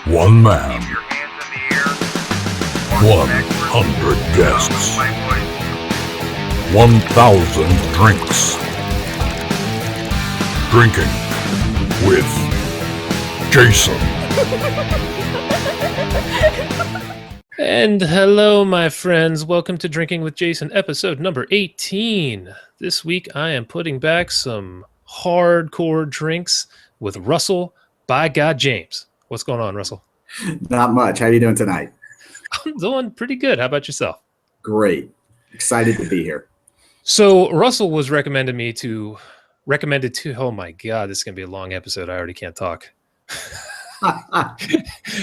One man, 100 guests, 1,000 drinks. Drinking with Jason. And hello, my friends. Welcome to Drinking with Jason, episode number 18. This week, I am putting back some hardcore drinks with Russell, by God, James. What's going on, Russell? Not much. How are you doing tonight? I'm doing pretty good. How about yourself? Great. Excited to be here. So Russell was recommended to, oh my God, this is going to be a long episode. I already can't talk.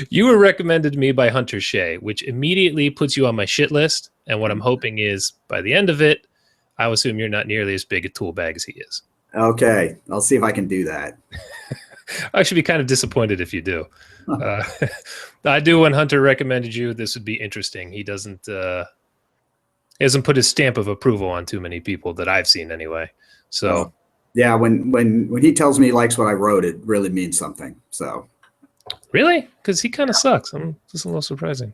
You were recommended to me by Hunter Shea, which immediately puts you on my shit list. And what I'm hoping is by the end of it, I'll assume you're not nearly as big a tool bag as he is. Okay. I'll see if I can do that. I should be kind of disappointed if you do. I do. When Hunter recommended you, this would be interesting. He hasn't put his stamp of approval on too many people that I've seen anyway. So yeah, when he tells me he likes what I wrote, it really means something. So really, because he kind of sucks. I'm just a little surprising.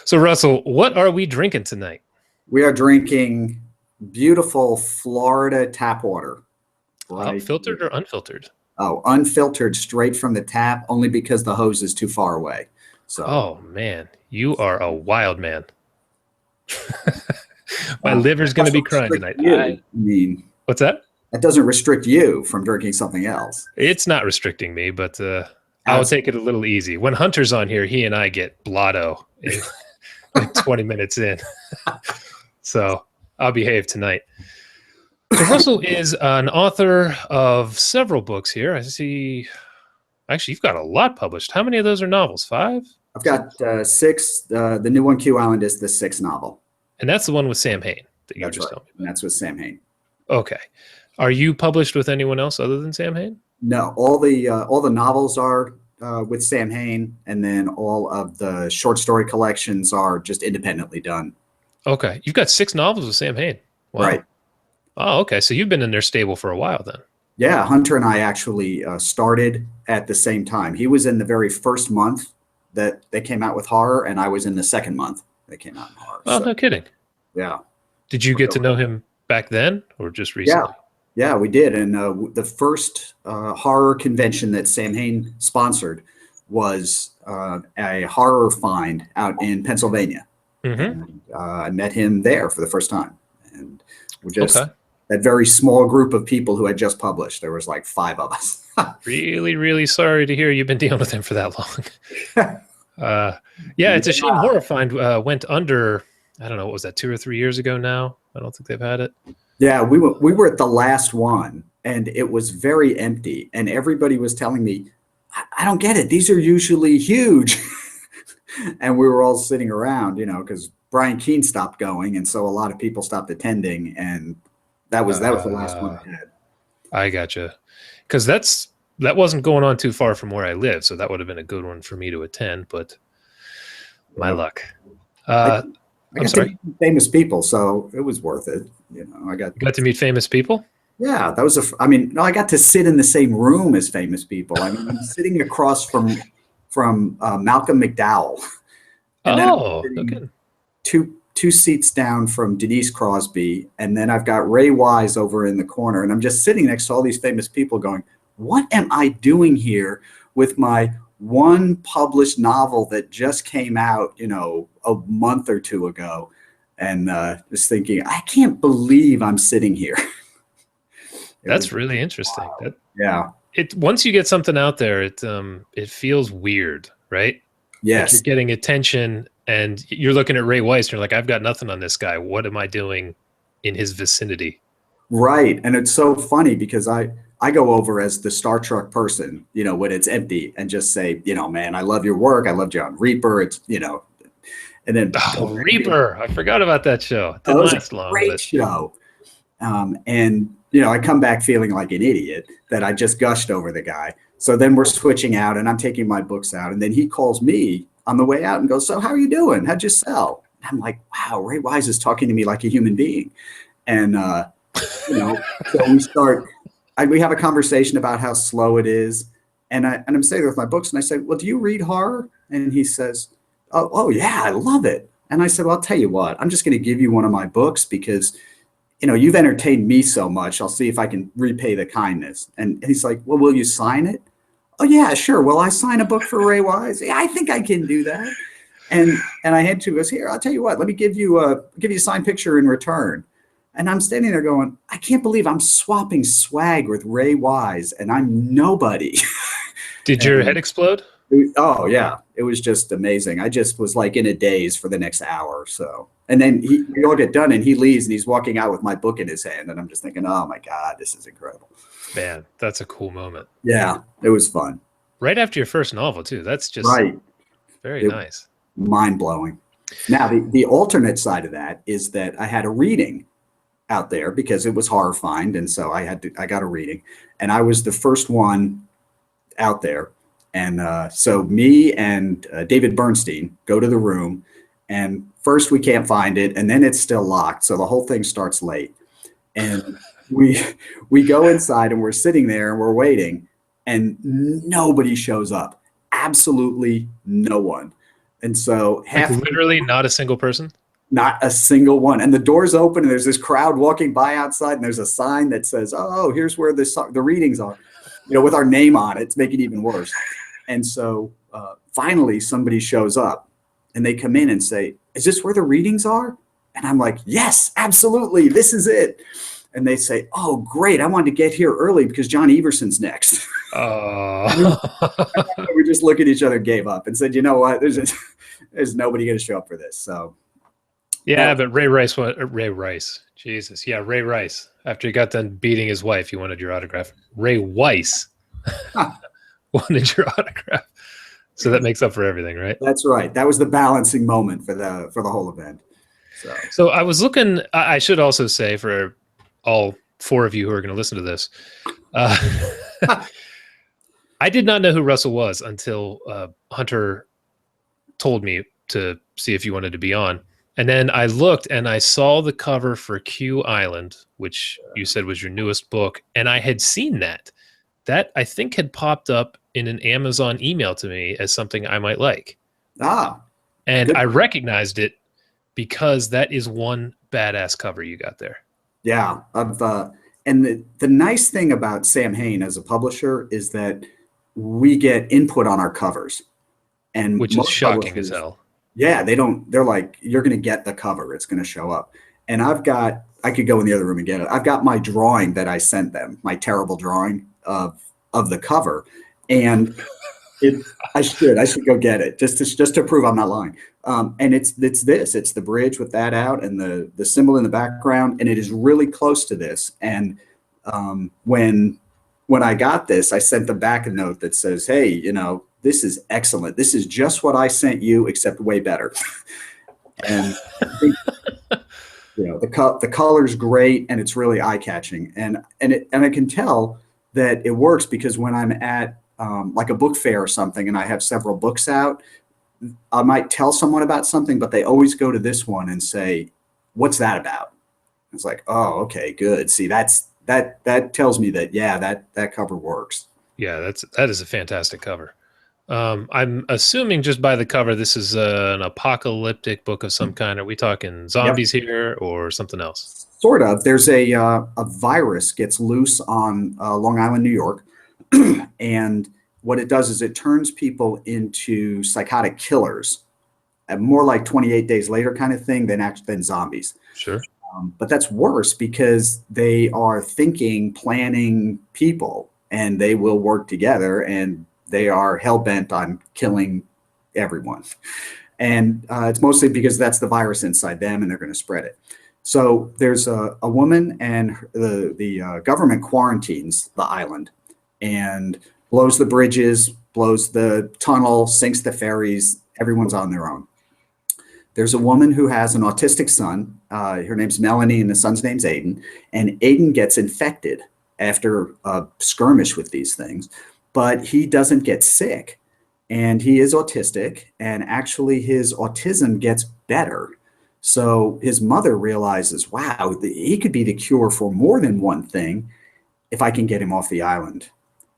So Russell, what are we drinking tonight? We are drinking beautiful Florida tap water. Right? Filtered or unfiltered? Oh, unfiltered, straight from the tap, only because the hose is too far away. So. Oh man, you are a wild man. My liver's going to be crying tonight. I mean, what's that? That doesn't restrict you from drinking something else. It's not restricting me, but I'll take it a little easy. When Hunter's on here, he and I get blotto in like 20 minutes in. So I'll behave tonight. So Russell is an author of several books here. I see. Actually, you've got a lot published. How many of those are novels? 5? I've got 6. The new one, Q Island, is the 6th novel. And that's the one with Samhain that you were just telling me about. And that's with Samhain. Okay. Are you published with anyone else other than Samhain? No, all the novels are with Samhain, and then all of the short story collections are just independently done. Okay. You've got 6 novels with Samhain. Wow. Right. Oh, okay. So you've been in their stable for a while then. Yeah, Hunter and I actually started at the same time. He was in the very first month that they came out with horror, and I was in the second month they came out in horror. Oh, so, no kidding. Yeah. Did you get to know him back then or just recently? Yeah, we did. And the first horror convention that Samhain sponsored was a horror find out in Pennsylvania. Mm-hmm. And, I met him there for the first time. And we just... Okay. That very small group of people who had just published. There was like 5 of us. Really, really sorry to hear you've been dealing with him for that long. Yeah, it's a shame Horror Find went under, I don't know, what was that, 2 or 3 years ago now? I don't think they've had it. Yeah, we were at the last one, and it was very empty. And everybody was telling me, I don't get it. These are usually huge. And we were all sitting around, because Brian Keene stopped going. And so a lot of people stopped attending. And that was the last one I had. I gotcha. Because that wasn't going on too far from where I live, so that would have been a good one for me to attend, but my luck. I got to meet famous people, so it was worth it. You got to meet famous people? Yeah, that was I got to sit in the same room as famous people. I mean, I'm sitting across from Malcolm McDowell. And okay. Two seats down from Denise Crosby, and then I've got Ray Wise over in the corner, and I'm just sitting next to all these famous people going, what am I doing here with my one published novel that just came out, a month or 2 ago, and just thinking, I can't believe I'm sitting here. That's really interesting. Wow. Yeah. Once you get something out there, it feels weird, right? Yes. Like you're getting attention. And you're looking at Ray Weiss and you're like, I've got nothing on this guy. What am I doing in his vicinity? Right. And it's so funny because I go over as the Star Trek person, when it's empty and just say, man, I love your work. I loved you on Reaper. It's, and then. Oh, Reaper. I forgot about that show. It didn't last long. Great show. And, I come back feeling like an idiot that I just gushed over the guy. So then we're switching out and I'm taking my books out. And then he calls me on the way out and goes, so how are you doing? How'd you sell? And I'm like, wow, Ray Wise is talking to me like a human being. And, so we have a conversation about how slow it is. And I'm sitting there with my books, and I said, well, do you read horror? And he says, oh yeah, I love it. And I said, well, I'll tell you what, I'm just going to give you one of my books because, you've entertained me so much. I'll see if I can repay the kindness. And he's like, well, will you sign it? Oh yeah, sure. Will I sign a book for Ray Wise? Yeah, I think I can do that. And I had to go, here, I'll tell you what, let me give you a signed picture in return. And I'm standing there going, I can't believe I'm swapping swag with Ray Wise and I'm nobody. Did your head explode? Oh yeah, it was just amazing. I just was like in a daze for the next hour or so. And then we all get done and he leaves and he's walking out with my book in his hand. And I'm just thinking, oh my God, this is incredible. Man, that's a cool moment. Yeah, it was fun. Right after your first novel too. That's just very nice. Mind blowing. Now the alternate side of that is that I had a reading out there because it was horrifying. And so I got a reading and I was the first one out there. And so me and David Bernstein go to the room and first we can't find it and then it's still locked. So the whole thing starts late and we go inside and we're sitting there and we're waiting and nobody shows up. Absolutely no one. And so literally not a single person? Not a single one. And the door's open and there's this crowd walking by outside and there's a sign that says, oh, here's where the readings are, with our name on it to make it even worse. And so finally somebody shows up and they come in and say, is this where the readings are? And I'm like, yes, absolutely. This is it. And they say, oh, great. I wanted to get here early because John Everson's next. We just look at each other, gave up and said, you know what? There's nobody going to show up for this. So. Yeah, but Ray Rice. Jesus. Yeah, Ray Rice. After he got done beating his wife, he wanted your autograph. Ray Weiss wanted your autograph. So that makes up for everything, right? That's right. That was the balancing moment for the whole event. So I was looking, I should also say for all four of you who are going to listen to this, I did not know who Russell was until Hunter told me to see if you wanted to be on. And then I looked and I saw the cover for Q Island, which you said was your newest book. And I had seen that. That I think had popped up in an Amazon email to me as something I might like. And good. I recognized it because that is one badass cover you got there. Yeah. And the nice thing about Samhain as a publisher is that we get input on our covers. And which is shocking as hell. Yeah, they're like, you're going to get the cover. It's going to show up. And I could go in the other room and get it. I've got my drawing that I sent them, my terrible drawing of the cover. And I should go get it just to prove I'm not lying. And it's the bridge with that out and the symbol in the background. And it is really close to this. And when I got this, I sent them back a note that says, hey, this is excellent. This is just what I sent you, except way better. And I think, the color's great and it's really eye-catching. And I can tell that it works because when I'm at like a book fair or something and I have several books out, I might tell someone about something, but they always go to this one and say, what's that about? It's like, oh, okay, good. See, that tells me that, yeah, that cover works. Yeah, that is a fantastic cover. I'm assuming just by the cover, this is an apocalyptic book of some kind. Are we talking zombies here or something else? Sort of. There's a virus gets loose on Long Island, New York. And what it does is it turns people into psychotic killers, more like 28 Days Later kind of thing than zombies. Sure. But that's worse because they are thinking, planning people, and they will work together and they are hell-bent on killing everyone. And it's mostly because that's the virus inside them and they're going to spread it. So there's a woman and the government quarantines the island and blows the bridges, blows the tunnel, sinks the ferries. Everyone's on their own. There's a woman who has an autistic son. Her name's Melanie and the son's name's Aiden. And Aiden gets infected after a skirmish with these things. But he doesn't get sick, and he is autistic, and actually his autism gets better. So his mother realizes, wow, he could be the cure for more than one thing if I can get him off the island.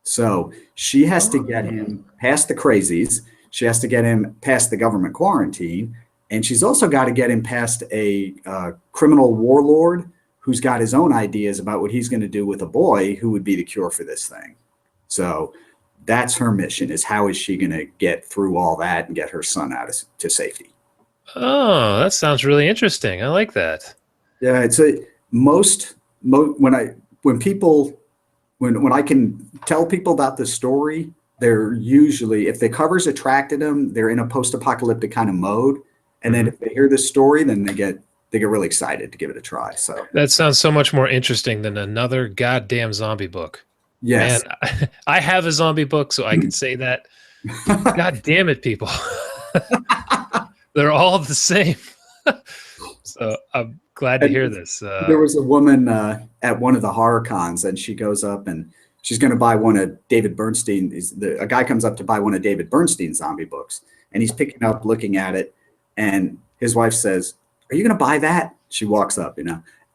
So she has to get him past the crazies. She has to get him past the government quarantine. And she's also got to get him past a criminal warlord who's got his own ideas about what he's going to do with a boy who would be the cure for this thing. So that's her mission, is how is she going to get through all that and get her son out to safety. Oh, that sounds really interesting. I like that. Yeah, it's when I can tell people about the story, they're usually, if the covers attracted them, they're in a post-apocalyptic kind of mode. And then if they hear this story, then they get really excited to give it a try. So that sounds so much more interesting than another goddamn zombie book. Yes. Man, I have a zombie book, so I can say that. God damn it, people. They're all the same. So I'm glad to hear this. There was a woman at one of the horror cons, and she goes up and she's going to buy one of David Bernstein. A guy comes up to buy one of David Bernstein's zombie books, and he's picking up, looking at it, and his wife says, "Are you going to buy that?" She walks up,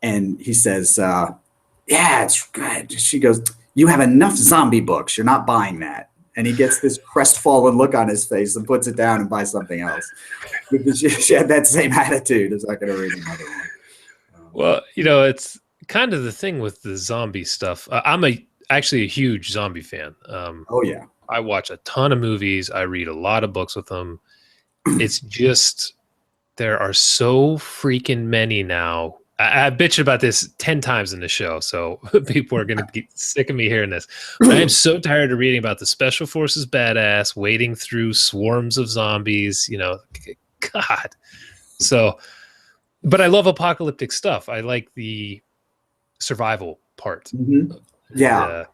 and he says, "Yeah, it's good." She goes, "You have enough zombie books. You're not buying that." And he gets this crestfallen look on his face and puts it down and buys something else. Because she had that same attitude. It's not going to read another one. Well, it's kind of the thing with the zombie stuff. I'm actually a huge zombie fan. Oh, yeah. I watch a ton of movies. I read a lot of books with them. It's just, there are so freaking many now. I bitched about this 10 times in the show, so people are going to get sick of me hearing this. But I am so tired of reading about the Special Forces badass wading through swarms of zombies, God. So, but I love apocalyptic stuff. I like the survival part. Mm-hmm. Yeah.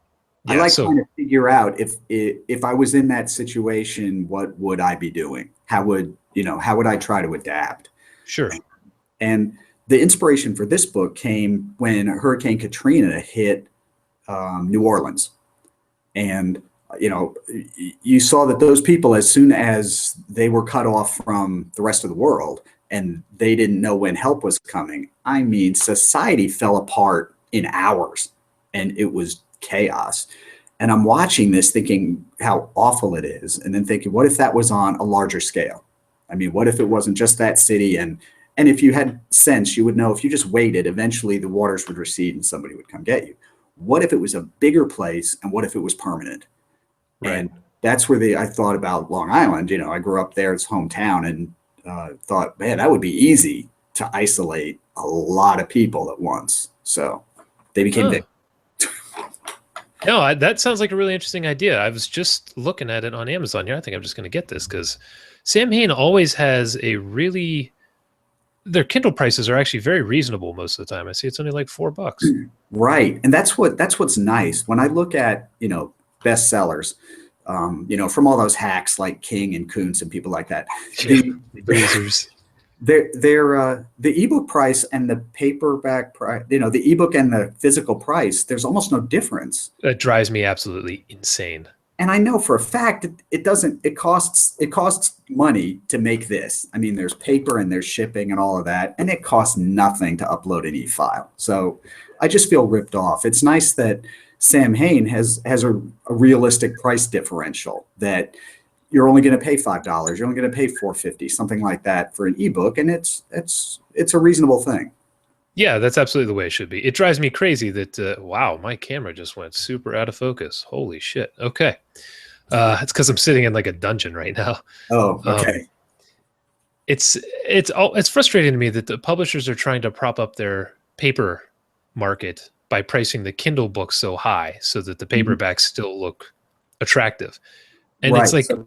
I like trying to figure out if I was in that situation, what would I be doing? How would I try to adapt? Sure. And the inspiration for this book came when Hurricane Katrina hit New Orleans. And, you saw that those people, as soon as they were cut off from the rest of the world and they didn't know when help was coming, I mean, society fell apart in hours and it was chaos. And I'm watching this thinking how awful it is. And then thinking, what if that was on a larger scale? I mean, what if it wasn't just that city? And if you had sense, you would know if you just waited, eventually the waters would recede and somebody would come get you. What if it was a bigger place, and what if it was permanent? Right. And that's where I thought about Long Island. I grew up there, it's hometown, and thought, man, that would be easy to isolate a lot of people at once. So they became big. No, that sounds like a really interesting idea. I was just looking at it on Amazon here. I think I'm just going to get this because Samhain always has their Kindle prices are actually very reasonable most of the time. I see it's only like $4. Right. And that's what's nice. When I look at, bestsellers, from all those hacks like King and Kuntz and people like that, the ebook price and the paperback price, the ebook and the physical price, there's almost no difference. That drives me absolutely insane. And I know for a fact it costs money to make this. I mean, there's paper and there's shipping and all of that, and it costs nothing to upload an e-file. So I just feel ripped off. It's nice that Samhain has a realistic price differential, that you're only going to pay $5, you're only going to pay $4.50, something like that for an ebook, and it's a reasonable thing. Yeah, that's absolutely the way it should be. It drives me crazy that, wow, my camera just went super out of focus. Holy shit. Okay. It's because I'm sitting in like a dungeon right now. Oh, okay. It's frustrating to me that the publishers are trying to prop up their paper market by pricing the Kindle books so high so that the paperbacks still look attractive. And right. It's like... So,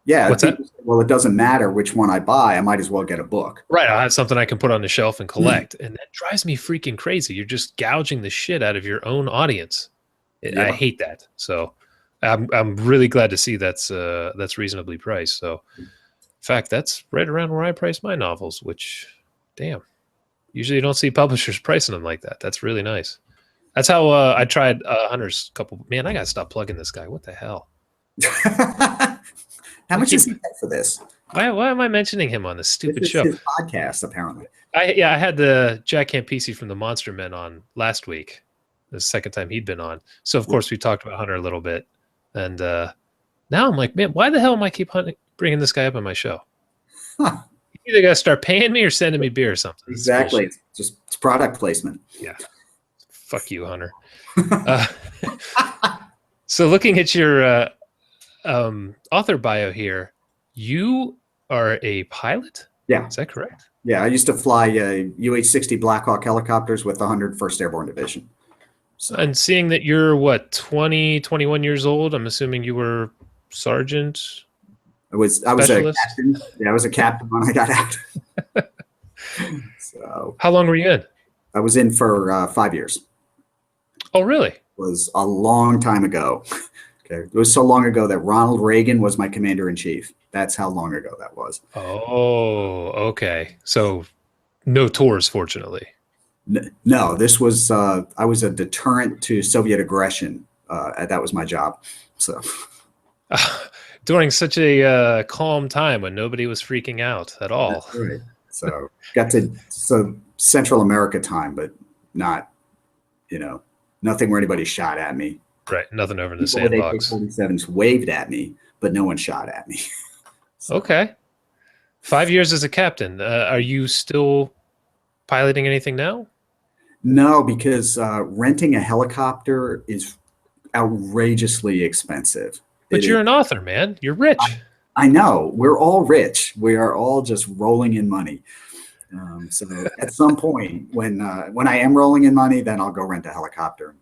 yeah. What's that? Well, it doesn't matter which one I buy. I might as well get a book. Right. I'll have something I can put on the shelf and collect. And that drives me freaking crazy. You're just gouging the shit out of your own audience. Yeah. I hate that. So I'm really glad to see that's reasonably priced. So in fact, that's right around where I price my novels, which, damn, usually you don't see publishers pricing them like that. That's really nice. That's how I tried Hunter's couple. Man, I got to stop plugging this guy. What the hell? How much does he pay for this? Why am I mentioning him on this stupid show? His podcast, apparently. I had the Jack Campisi from the Monster Men on last week. The second time he'd been on. So, of course, we talked about Hunter a little bit. And now I'm like, man, why the hell am I keep bringing this guy up on my show? Huh. You either got to start paying me or sending me beer or something. Exactly. It's product placement. Yeah. Fuck you, Hunter. So looking at your author bio here, you are a pilot? Yeah. Is that correct? Yeah, I used to fly UH-60 Black Hawk helicopters with the 101st Airborne Division. So, And seeing that you're, what, 20, 21 years old, I'm assuming you were sergeant? I was a Specialist? captain. Yeah, I was a captain when I got out. So How long were you in? I was in for 5 years. Oh, really? It was a long time ago. Okay, it was so long ago that Ronald Reagan was my commander-in-chief. That's how long ago that was. Oh, okay. So no tours, fortunately. No, this was I was a deterrent to Soviet aggression. That was my job. So During such a calm time when nobody was freaking out at all. that's right. So got to Central America time, but not, nothing where anybody shot at me. Right. Nothing over in the People with sandbox. AK-47s waved at me, but no one shot at me. So, Okay. 5 years as a captain. Are you still piloting anything now? no, because renting a helicopter is outrageously expensive. But It you're is- an author, man. You're rich. I know. We're all rich. We are all just rolling in money. So at some point, when I am rolling in money, then I'll go rent a helicopter.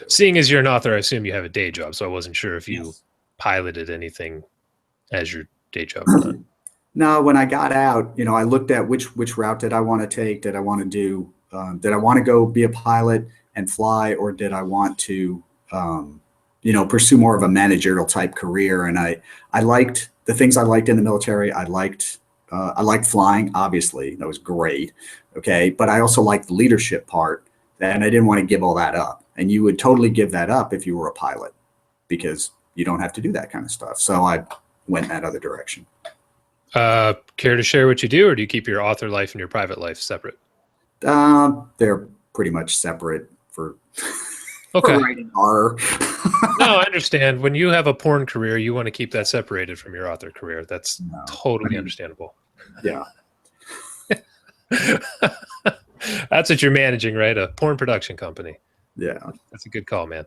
Seeing as you're an author, I assume you have a day job. So I wasn't sure if you Yes. piloted anything as your day job or not. No, when I got out, I looked at which route did I want to take? Did I want to do? Did I want to go be a pilot and fly, or did I want to, pursue more of a managerial type career? And I liked the things I liked in the military. I liked flying. Obviously, that was great. Okay, but I also liked the leadership part, and I didn't want to give all that up. And you would totally give that up if you were a pilot, because you don't have to do that kind of stuff. So I went that other direction. Care to share what you do, or do you keep your author life and your private life separate? They're pretty much separate for Okay. writing horror. No, I understand. When you have a porn career, you want to keep that separated from your author career. That's No, totally I mean, understandable. yeah. That's what you're managing, right? A porn production company. Yeah. That's a good call, man.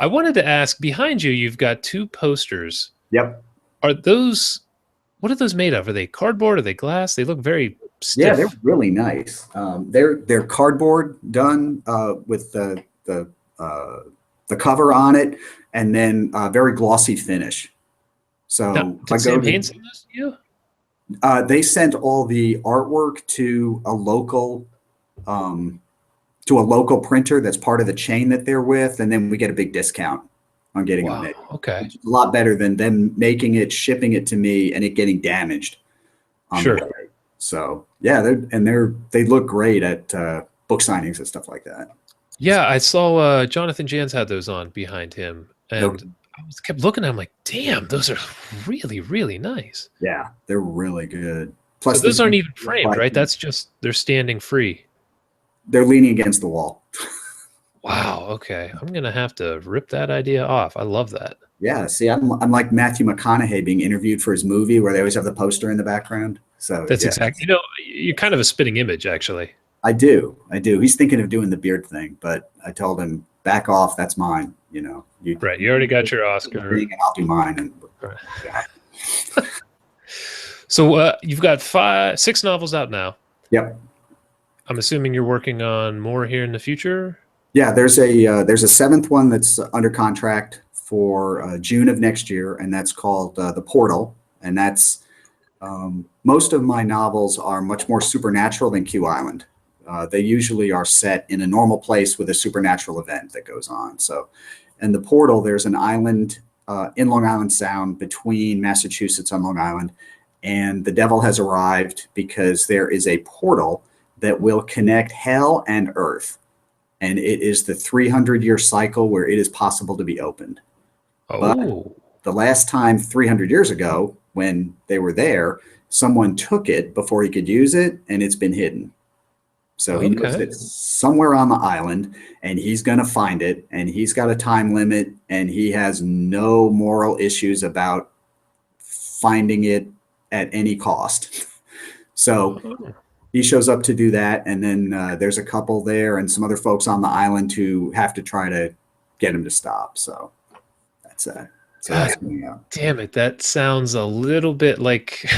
I wanted to ask, behind you, you've got two posters. Yep. What are those made of? Are they cardboard? Are they glass? They look very stiff. Yeah, they're really nice. They're cardboard done with the cover on it, and then very glossy finish. So Now, did Samhain send those to you? they sent all the artwork to a local printer that's part of the chain that they're with, and then we get a big discount on getting Wow. them made. Okay. Which is a lot better than them making it, shipping it to me, and it getting damaged on Sure. the way. So yeah, they look great at book signings and stuff like that. Yeah, I saw Jonathan Jans had those on behind him, and Okay. I kept looking at them like, damn, those are really, really nice. Yeah, they're really good. So Plus, those the- aren't even framed, right? That's just, they're standing free. they're leaning against the wall. Wow. Okay. I'm going to have to rip that idea off. I love that. Yeah, see, I'm like Matthew McConaughey being interviewed for his movie where they always have the poster in the background. So That's yeah, exactly, you're kind of a spitting image, actually. I do. He's thinking of doing the beard thing, but I told him, back off. That's mine. You Right. You already got your Oscar. and I'll do mine. And Right. yeah. So you've got 6 novels out now. Yep. I'm assuming you're working on more here in the future. Yeah, there's a 7th one that's under contract for June of next year, and that's called The Portal. And that's most of my novels are much more supernatural than Q Island. They usually are set in a normal place with a supernatural event that goes on. So, in The Portal, there's an island in Long Island Sound between Massachusetts and Long Island, and the devil has arrived because there is a portal that will connect hell and earth. And it is the 300-year cycle where it is possible to be opened. Oh, The last time 300 years ago, when they were there, someone took it before he could use it, and it's been hidden. So he knows it's somewhere on the island, and he's going to find it, and he's got a time limit, and he has no moral issues about finding it at any cost. So he shows up to do that, and then there's a couple there and some other folks on the island who have to try to get him to stop. So that's that. So that's coming out. Damn it, that sounds a little bit like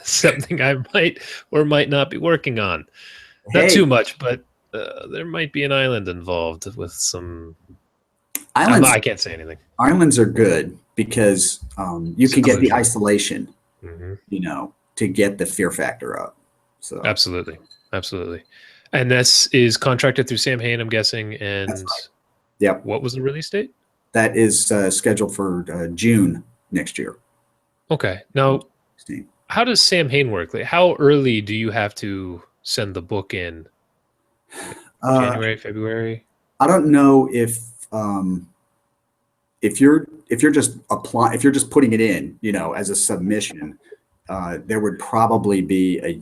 something I might or might not be working on. Not too much, but there might be an island involved with some. Islands, I can't say anything. Islands are good because you can get the isolation, to get the fear factor up. So absolutely. And this is contracted through Samhain, I'm guessing. And right. Yep. What was the release date? That is scheduled for June next year. Okay. Now, how does Samhain work? Like, how early do you have to send the book in? January, February? I don't know if you're just putting it in, as a submission, there would probably be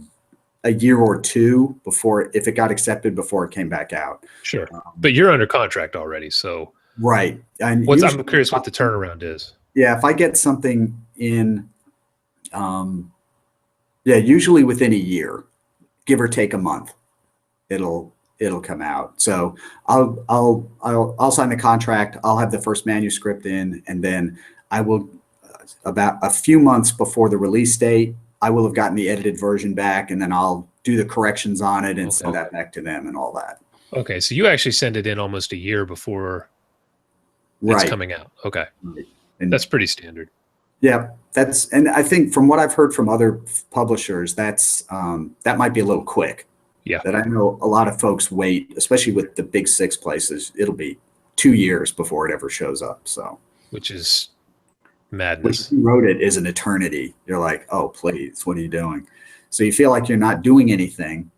a year or two before, if it got accepted, before it came back out. Sure. But you're under contract already, so. Right. And I'm curious what the turnaround is. Yeah, if I get something in, usually within a year, give or take a month, it'll come out. So I'll sign the contract. I'll have the first manuscript in, and then I will, about a few months before the release date, I will have gotten the edited version back, and then I'll do the corrections on it and send that back to them and all that. Okay, so you actually send it in almost a year before it's coming out. Okay, and that's pretty standard. Yeah, and I think from what I've heard from other publishers, that might be a little quick. Yeah, that I know a lot of folks wait, especially with the big 6 places. It'll be 2 years before it ever shows up. So, which is madness. When you wrote it is an eternity. You're like, oh, please, what are you doing? So you feel like you're not doing anything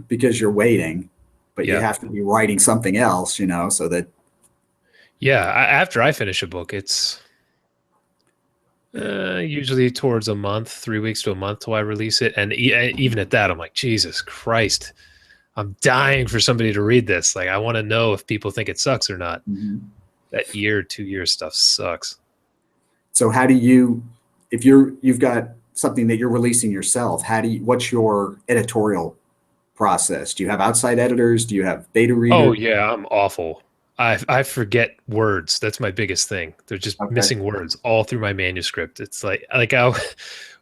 because you're waiting, but you have to be writing something else, so that. Yeah, after I finish a book, it's usually towards a month, 3 weeks to a month till I release it. And even at that, I'm like, Jesus Christ, I'm dying for somebody to read this. Like, I want to know if people think it sucks or not. Mm-hmm. That 2 year stuff sucks. So how do you, if you've got something that you're releasing yourself, what's your editorial process? Do you have outside editors? Do you have beta readers? Oh yeah, I'm awful. I forget words. That's my biggest thing. They're just missing words all through my manuscript. It's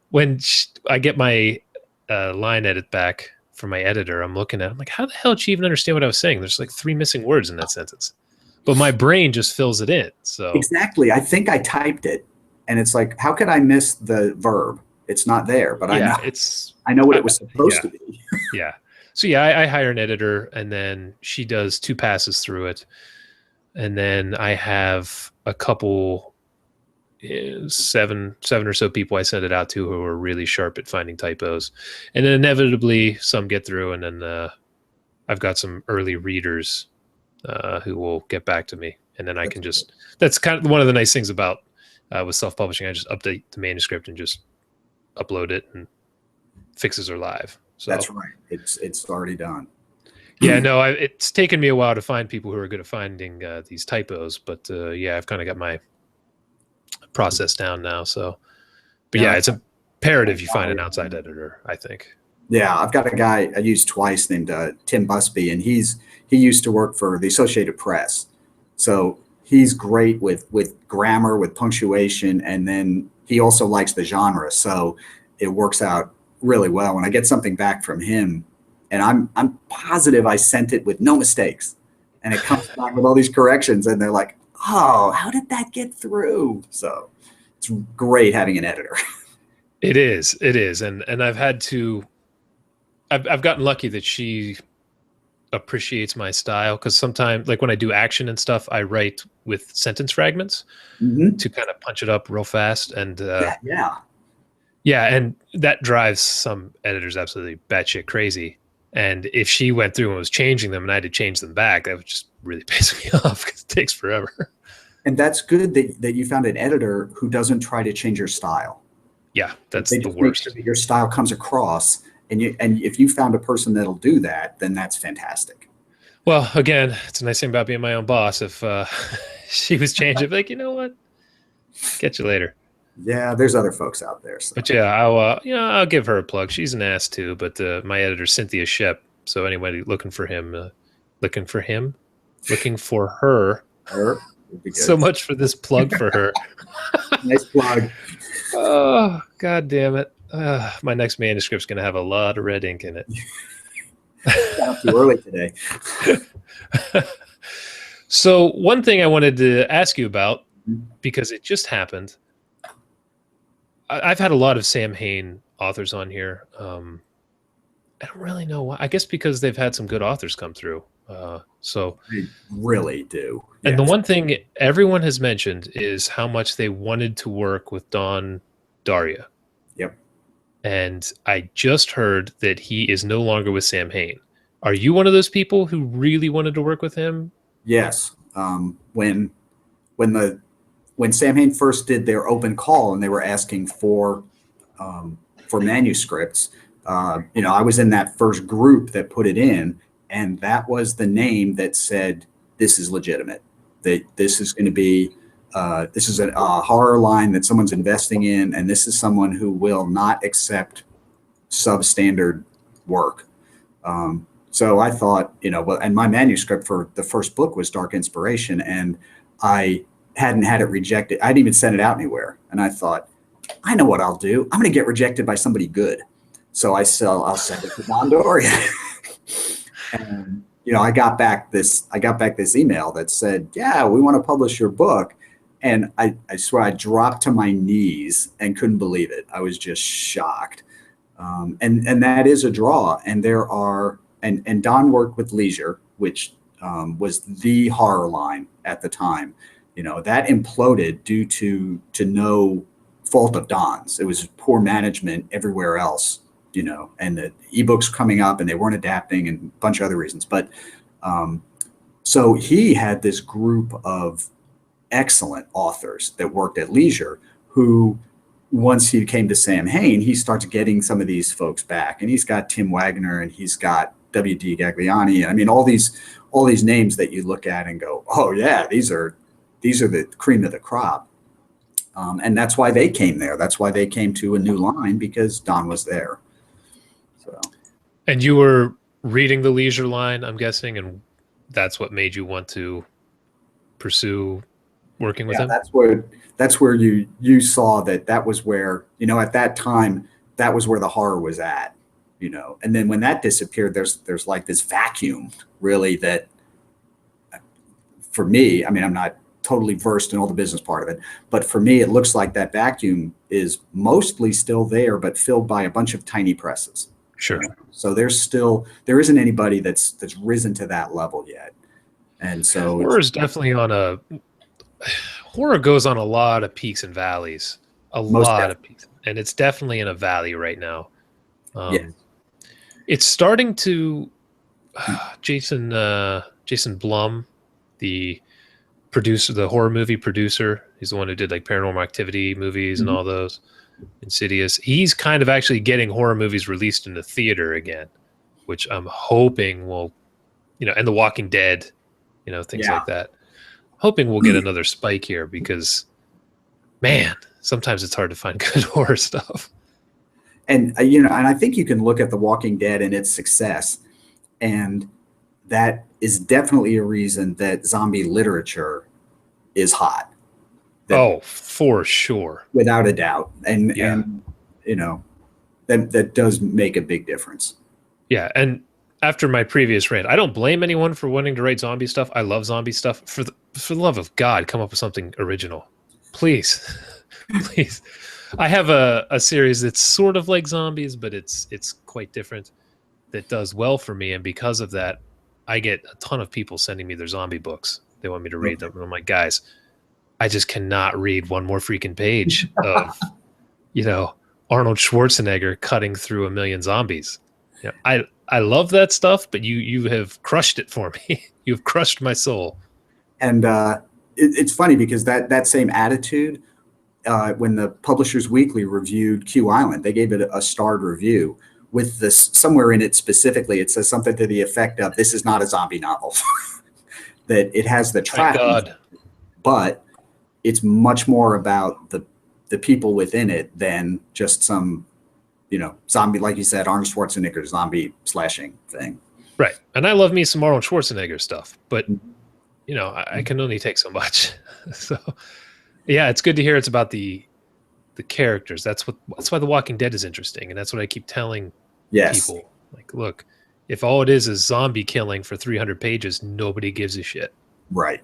when I get my line edit back from my editor, I'm looking at it, I'm like, how the hell did she even understand what I was saying? There's like 3 missing words in that sentence. But my brain just fills it in. So exactly. I think I typed it, and it's like, how could I miss the verb? It's not there, but I know what it was supposed to be. Yeah. So I hire an editor, and then she does 2 passes through it. And then I have a couple, 7 or so people I send it out to who are really sharp at finding typos. And then inevitably some get through, and then I've got some early readers who will get back to me. And then I can that's kind of one of the nice things about with self-publishing. I just update the manuscript and just upload it, and fixes are live. So that's right. It's already done. Yeah, no, it's taken me a while to find people who are good at finding these typos, but I've kind of got my process down now. So, but it's imperative you find an outside editor, I think. Yeah, I've got a guy I used twice named Tim Busby, and he used to work for the Associated Press. So he's great with grammar, with punctuation, and then he also likes the genre. So it works out really well. When I get something back from him, and I'm positive I sent it with no mistakes, and it comes back with all these corrections, and they're like, oh, how did that get through? So it's great having an editor. It is. And I've gotten lucky that she appreciates my style, because sometimes, like when I do action and stuff, I write with sentence fragments to kind of punch it up real fast. And and that drives some editors absolutely batshit crazy. And if she went through and was changing them and I had to change them back, that would just really piss me off, because it takes forever. And that's good that you found an editor who doesn't try to change your style. Yeah, that's the worst. Make sure that your style comes across, And if you found a person that'll do that, then that's fantastic. Well, again, it's a nice thing about being my own boss. If she was changing, like, you know what, catch you later. Yeah, there's other folks out there. So. But yeah, I'll give her a plug. She's an ass too. But my editor, Cynthia Shep. So anybody looking for her. So much for this plug for her. Nice plug. Oh, God damn it. My next manuscript's going to have a lot of red ink in it. Not too early today. So one thing I wanted to ask you about, because it just happened. I've had a lot of Samhain authors on here. I don't really know why. I guess because they've had some good authors come through. So they really do. And the one thing everyone has mentioned is how much they wanted to work with Don Daria. Yep. And I just heard that he is no longer with Samhain. Are you one of those people who really wanted to work with him? Yes. When Samhain first did their open call and they were asking for manuscripts, I was in that first group that put it in, and that was the name that said, this is legitimate. That this is going to be, this is a horror line that someone's investing in, and this is someone who will not accept substandard work. So I thought, and my manuscript for the first book was Dark Inspiration, and I hadn't had it rejected. I didn't even send it out anywhere. And I thought, I know what I'll do. I'm going to get rejected by somebody good. So I'll send it to Don Daria. And, I got back this email that said, yeah, we want to publish your book. And I swear I dropped to my knees and couldn't believe it. I was just shocked. And that is a draw. And there are, and Don worked with Leisure, which was the horror line at the time. That imploded due to no fault of Don's. It was poor management everywhere else, and the ebooks coming up and they weren't adapting and a bunch of other reasons. But so he had this group of excellent authors that worked at Leisure who, once he came to Samhain, he starts getting some of these folks back. And he's got Tim Wagner and he's got W.D. Gagliani. I mean, all these names that you look at and go, oh yeah, these are the cream of the crop. And that's why they came there. That's why they came to a new line, because Don was there. So. And you were reading the Leisure line, I'm guessing, and that's what made you want to pursue working with him? That's where you saw that was where, at that time, that was where the horror was at, and then when that disappeared, there's like this vacuum really that, for me, I mean, I'm not totally versed in all the business part of it, but for me, it looks like that vacuum is mostly still there, but filled by a bunch of tiny presses. Sure. So there isn't anybody that's risen to that level yet. And so horror goes on a lot of peaks and valleys, of peaks, and it's definitely in a valley right now. It's starting to, Jason Blum, the producer, the horror movie producer, he's the one who did like Paranormal Activity movies and all those, Insidious. He's kind of actually getting horror movies released in the theater again, which I'm hoping will, and The Walking Dead, things like that. Hoping we'll get another spike here, because, man, sometimes it's hard to find good horror stuff. And and I think you can look at The Walking Dead and its success, and that is definitely a reason that zombie literature is hot. For sure, without a doubt, and that does make a big difference. Yeah, and after my previous rant, I don't blame anyone for wanting to write zombie stuff. I love zombie stuff. For the love of God, come up with something original, please, please. I have a series that's sort of like zombies, but it's quite different, that does well for me, and because of that, I get a ton of people sending me their zombie books. They want me to read them, and I'm like, guys, I just cannot read one more freaking page of, Arnold Schwarzenegger cutting through a million zombies. I love that stuff, but you have crushed it for me. You've crushed my soul. And it's funny because that same attitude, when the Publishers Weekly reviewed Q Island, they gave it a starred review. with this, somewhere in it specifically, it says something to the effect of, this is not a zombie novel. That it has the Thank trap, God. but it's much more about the people within it than just some, zombie, like you said, Arnold Schwarzenegger zombie slashing thing. Right. And I love me some Arnold Schwarzenegger stuff, but I can only take so much. So yeah, it's good to hear it's about the characters. That's why The Walking Dead is interesting. And that's what I keep telling people. Like, look, if all it is zombie killing for 300 pages, nobody gives a shit. Right.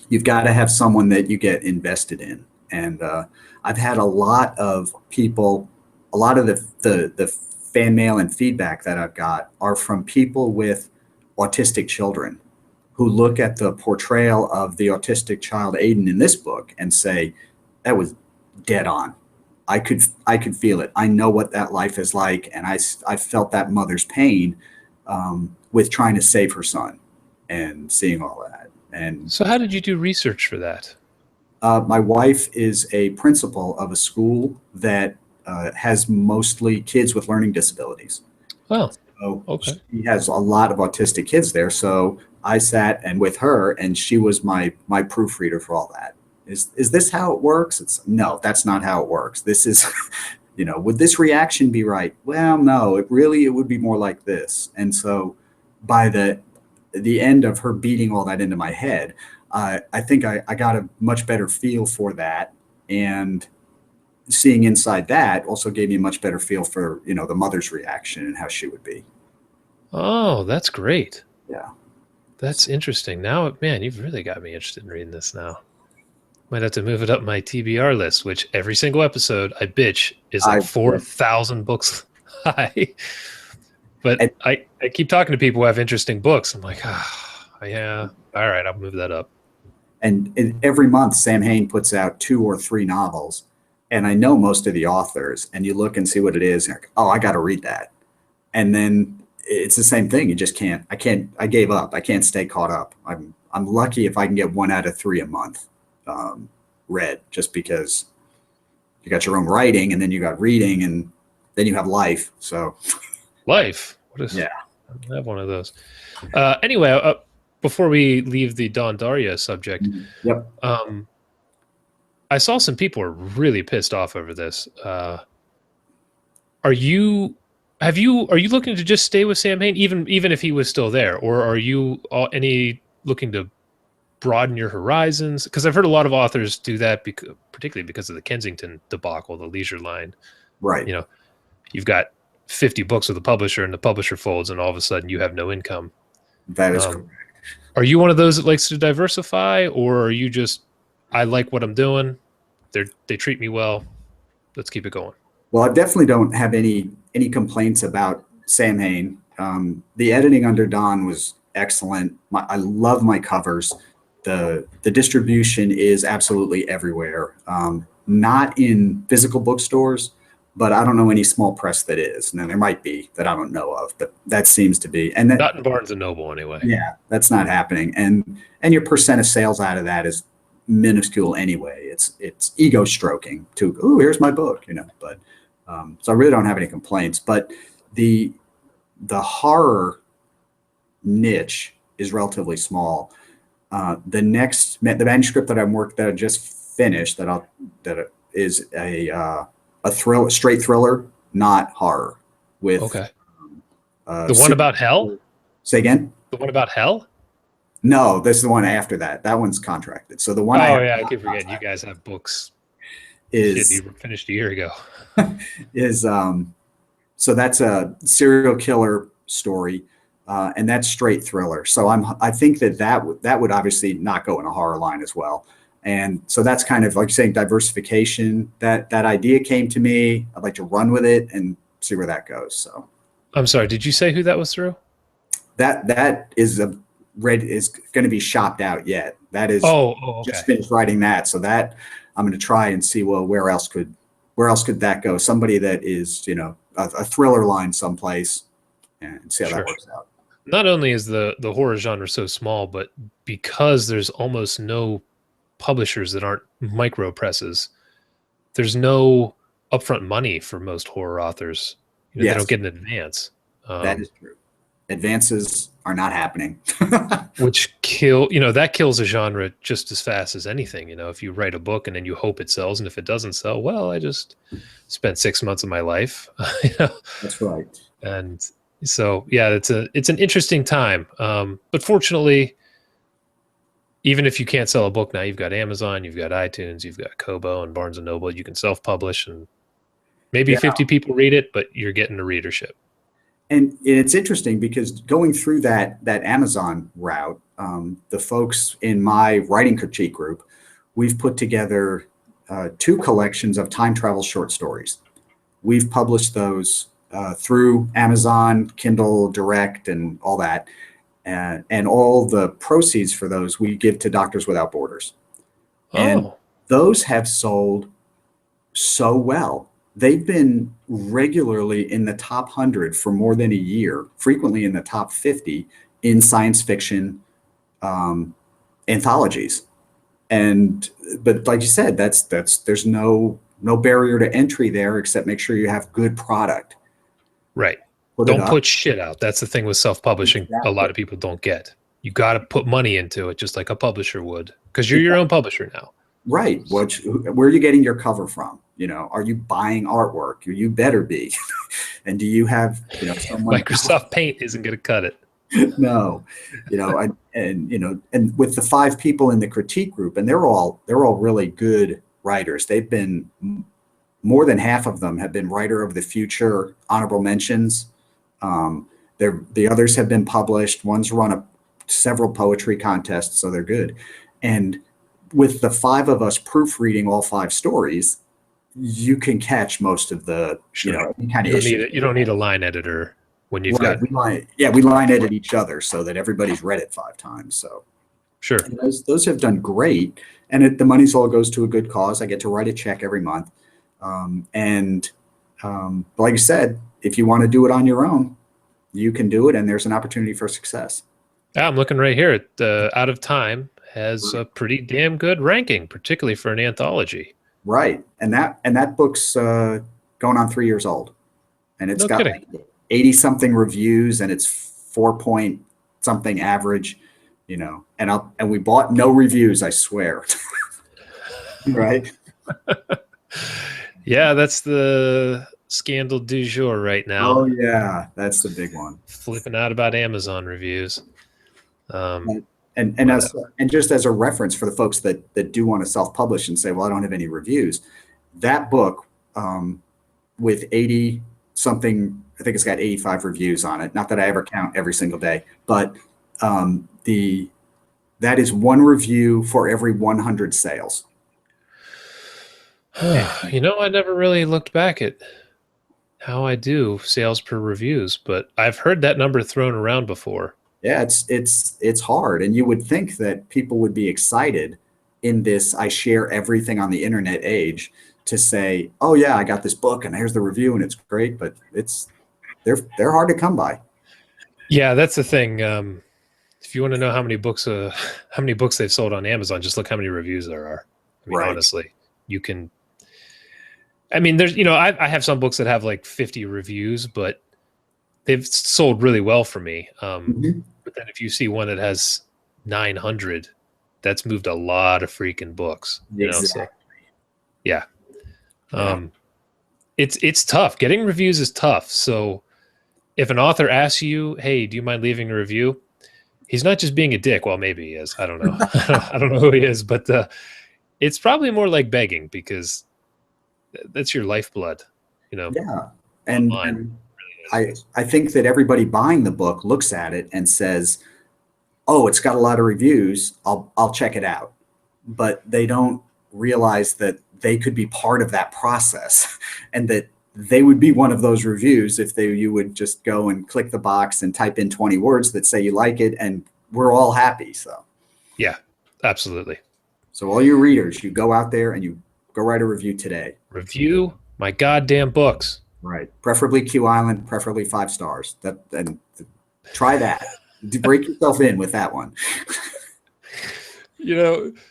You've got to have someone that you get invested in. And I've had a lot of people, a lot of the fan mail and feedback that I've got are from people with autistic children who look at the portrayal of the autistic child Aiden in this book and say, that was dead on. I could feel it. I know what that life is like. And I felt that mother's pain with trying to save her son and seeing all that. And so how did you do research for that? My wife is a principal of a school that has mostly kids with learning disabilities. Oh, so okay. She has a lot of autistic kids there. So I sat and with her, and she was my proofreader for all that. Is this how it works? No, that's not how it works. This is, would this reaction be right? Well, no, it would be more like this. And so by the end of her beating all that into my head, I think I got a much better feel for that, and seeing inside that also gave me a much better feel for, the mother's reaction and how she would be. Oh, that's great. Yeah. That's interesting. Now, man, you've really got me interested in reading this now. Might have to move it up my TBR list, which every single episode I bitch is like 4,000 books high. But I keep talking to people who have interesting books. I'm like, yeah, all right, I'll move that up. And every month, Samhain puts out 2 or 3 novels. And I know most of the authors, and you look and see what it is. And you're like, oh, I got to read that. And then it's the same thing. You just can't. I gave up. I can't stay caught up. I'm lucky if I can get 1 out of 3 a month read, just because you got your own writing, and then you got reading, and then you have life. So life. What is? Yeah, I have one of those. Anyway, before we leave the Don Daria subject, yep. I saw some people are really pissed off over this. Are you looking to just stay with Samhain, even if he was still there, or are you looking to broaden your horizons? Because I've heard a lot of authors do that, particularly because of the Kensington debacle, the leisure line. Right. You've got 50 books with a publisher, and the publisher folds, and all of a sudden you have no income. That is correct. Are you one of those that likes to diversify, or are you just, I like what I'm doing, they treat me well, let's keep it going? Well, I definitely don't have any complaints about Samhain. The editing under Don was excellent. I love my covers. The distribution is absolutely everywhere. Not in physical bookstores, but I don't know any small press that is. And then there might be that I don't know of, but that seems to be. And not in Barnes and Noble anyway. Yeah, that's not happening. And your percent of sales out of that is minuscule anyway. It's ego stroking to, oh, here's my book, But so I really don't have any complaints. But the horror niche is relatively small. The manuscript that I just finished that is a straight thriller, not horror. With okay. The one about hell? Say again? The one about hell? No, this is the one after that. That one's contracted. So the one I keep forgetting you guys have books. Is you finished a year ago. Is so that's a serial killer story, and that's straight thriller. So I think that would obviously not go in a horror line as well. And so that's kind of like you're saying, diversification. That idea came to me. I'd like to run with it and see where that goes. So I'm sorry, did you say who that was through? That is going to be shopped out yet. That is okay. Just finished writing that. So that I'm going to try and see, well, where else could that go? Somebody that is, a thriller line someplace, and see how that works out. Not only is the horror genre so small, but because there's almost no publishers that aren't micro presses, there's no upfront money for most horror authors. They Yes, don't get an advance. that is true. Advances are not happening. Which that kills a genre just as fast as anything. If you write a book and then you hope it sells, and if it doesn't sell, well, I just spent 6 months of my life. That's right. And so, yeah, it's an interesting time. But fortunately, even if you can't sell a book now, you've got Amazon, you've got iTunes, you've got Kobo and Barnes and Noble. You can self-publish, and maybe 50 people read it, but you're getting a readership. And it's interesting because going through that Amazon route, the folks in my writing critique group, we've put together 2 collections of time travel short stories. We've published those through Amazon, Kindle Direct, and all that. And all the proceeds for those we give to Doctors Without Borders. And those have sold so well. They've been regularly in the top 100 for more than a year, frequently in the top 50 in science fiction anthologies. But like you said, there's no barrier to entry there except make sure you have good product. Right. Don't put shit out. That's the thing with self-publishing. Exactly. A lot of people don't get. You got to put money into it, just like a publisher would, because you're your own publisher now. Right. Where are you getting your cover from? Are you buying artwork? You better be. And do you have, someone? Microsoft Paint isn't going to cut it. No, and with the 5 people in the critique group, and they're all really good writers. They've been, more than half of them have been Writer of the Future honorable mentions. The others have been published. One's run several poetry contests, so they're good. And with the 5 of us proofreading all 5 stories, you can catch most of the kind of issues. You don't need a line editor when you've got. We line edit each other so that everybody's read it 5 times. So sure, those have done great, and the money's all goes to a good cause. I get to write a check every month, and like you said, if you want to do it on your own, you can do it, and there's an opportunity for success. Yeah, I'm looking right here at Out of Time has a pretty damn good ranking, particularly for an anthology. Right, and that book's going on 3 years old, and it's got 80-something reviews, and it's 4-point-something average, And we bought no reviews, I swear. Right. Yeah, that's the scandal du jour right now. Oh yeah, that's the big one. Flipping out about Amazon reviews. And just as a reference for the folks that do want to self-publish and say, well, I don't have any reviews, that book with 80 something, I think it's got 85 reviews on it. Not that I ever count every single day, but that is 1 review for every 100 sales. I never really looked back at how I do sales per reviews, but I've heard that number thrown around before. Yeah, it's hard, and you would think that people would be excited in this I share everything on the internet age to say, oh yeah, I got this book and here's the review and it's great, but they're hard to come by. Yeah, that's the thing. If you want to know how many books they've sold on Amazon, just look how many reviews there are. I mean, honestly, you can. I mean, there's I have some books that have like 50 reviews, but they've sold really well for me. But then if you see one that has 900, that's moved a lot of freaking books. So, yeah. It's tough. Getting reviews is tough. So if an author asks you, hey, do you mind leaving a review? He's not just being a dick. Well, maybe he is. I don't know. I don't know who he is, but it's probably more like begging because that's your lifeblood, Yeah. And I think that everybody buying the book looks at it and says, oh, it's got a lot of reviews. I'll check it out. But they don't realize that they could be part of that process and that they would be one of those reviews if you would just go and click the box and type in 20 words that say you like it, and we're all happy. So yeah, absolutely. So all your readers, you go out there and you go write a review today. Review my goddamn books. Right. Preferably Q Island, preferably 5 stars. And try that. Break yourself in with that one.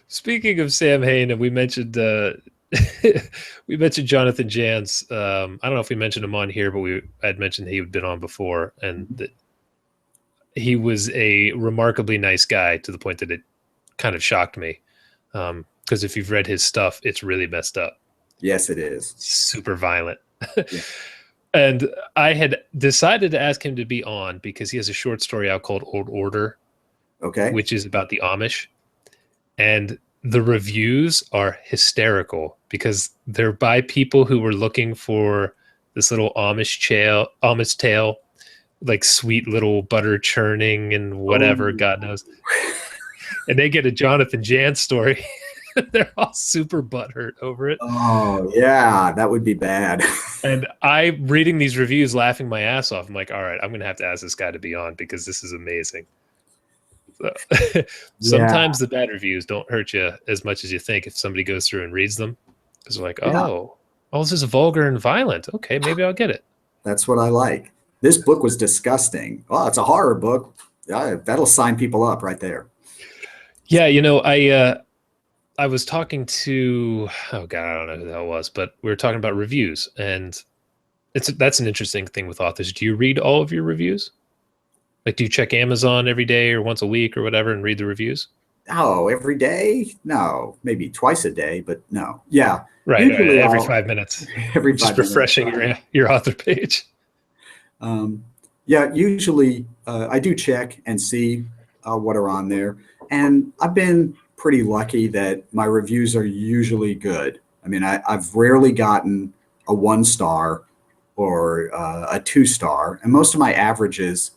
Speaking of Samhain, and we mentioned we mentioned Jonathan Jans. I don't know if we mentioned him on here, but I'd mentioned he had been on before, and that he was a remarkably nice guy to the point that it kind of shocked me. Because if you've read his stuff, it's really messed up. Yes, it is. Super violent. Yeah. And I had decided to ask him to be on because he has a short story out called Old Order, Okay. which is about the Amish. And the reviews are hysterical because they're by people who were looking for this little Amish tale, like sweet little butter churning and whatever, God knows. And they get a Jonathan Jans story. They're all super butthurt over it. Oh, yeah, that would be bad. And I'm reading these reviews laughing my ass off. I'm like, all right, I'm going to have to ask this guy to be on because this is amazing. So, sometimes the bad reviews don't hurt you as much as you think if somebody goes through and reads them. Because they're like, oh, this is vulgar and violent. Okay, maybe I'll get it. That's what I like. This book was disgusting. Oh, it's a horror book. That'll sign people up right there. Yeah, I was talking to, oh God, I don't know who the hell it was, but we were talking about reviews, and that's an interesting thing with authors. Do you read all of your reviews? Like, do you check Amazon every day or once a week or whatever and read the reviews? Oh, every day? No, maybe twice a day, but no. Yeah. Right. Every 5 minutes. Every 5 Just minutes. refreshing your author page. Yeah, usually I do check and see what are on there. And I've been pretty lucky that my reviews are usually good. I mean, I've rarely gotten a 1-star or a 2-star, and most of my averages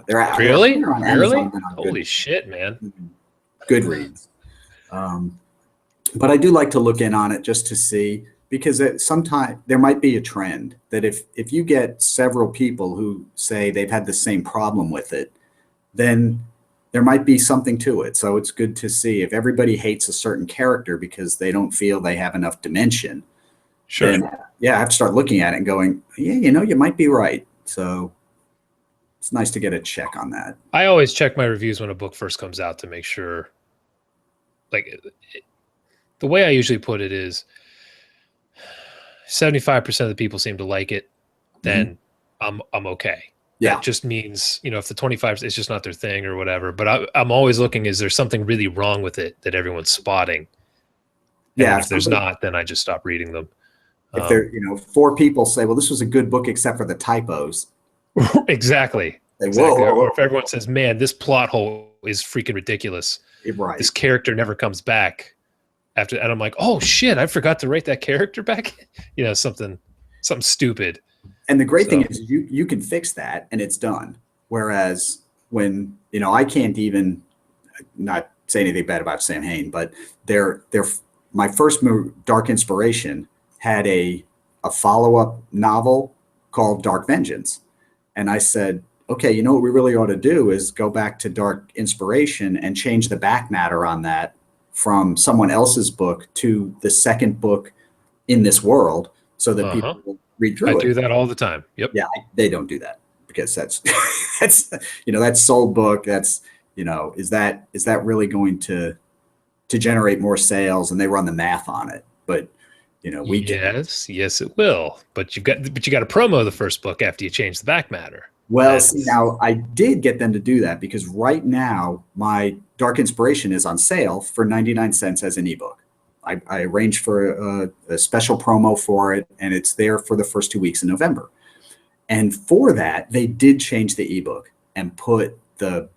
they're really on Amazon. Holy shit, man! Goodreads. But I do like to look in on it just to see, because sometimes there might be a trend that if you get several people who say they've had the same problem with it, then there might be something to it. So it's good to see if everybody hates a certain character because they don't feel they have enough dimension. Sure. Then, I have to start looking at it and going, yeah, you might be right. So it's nice to get a check on that. I always check my reviews when a book first comes out to make sure, like, the way I usually put it is 75% of the people seem to like it, then I'm okay. Yeah. That just means, if the 25, it's just not their thing or whatever. But I'm always looking, is there something really wrong with it that everyone's spotting? And if there's not, then I just stop reading them. If there, 4 people say, well, this was a good book except for the typos. Exactly. Or if everyone says, man, this plot hole is freaking ridiculous. Right. This character never comes back after, and I'm like, oh shit, I forgot to write that character back. Something stupid. And the great thing is you can fix that and it's done. Whereas when, I can't even not say anything bad about Samhain, but my first Dark Inspiration had a follow-up novel called Dark Vengeance. And I said, okay, what we really ought to do is go back to Dark Inspiration and change the back matter on that from someone else's book to the second book in this world so that people will read through it. I do that all the time. Yep. Yeah, they don't do that because that's that's sold book. That's, is that really going to generate more sales? And they run the math on it. But yes, it will. But you got to promo the first book after you change the back matter. Well, see, now I did get them to do that because right now my Dark Inspiration is on sale for 99 cents as an ebook. I arranged for a special promo for it, and it's there for the first 2 weeks in November. And for that, they did change the ebook and put the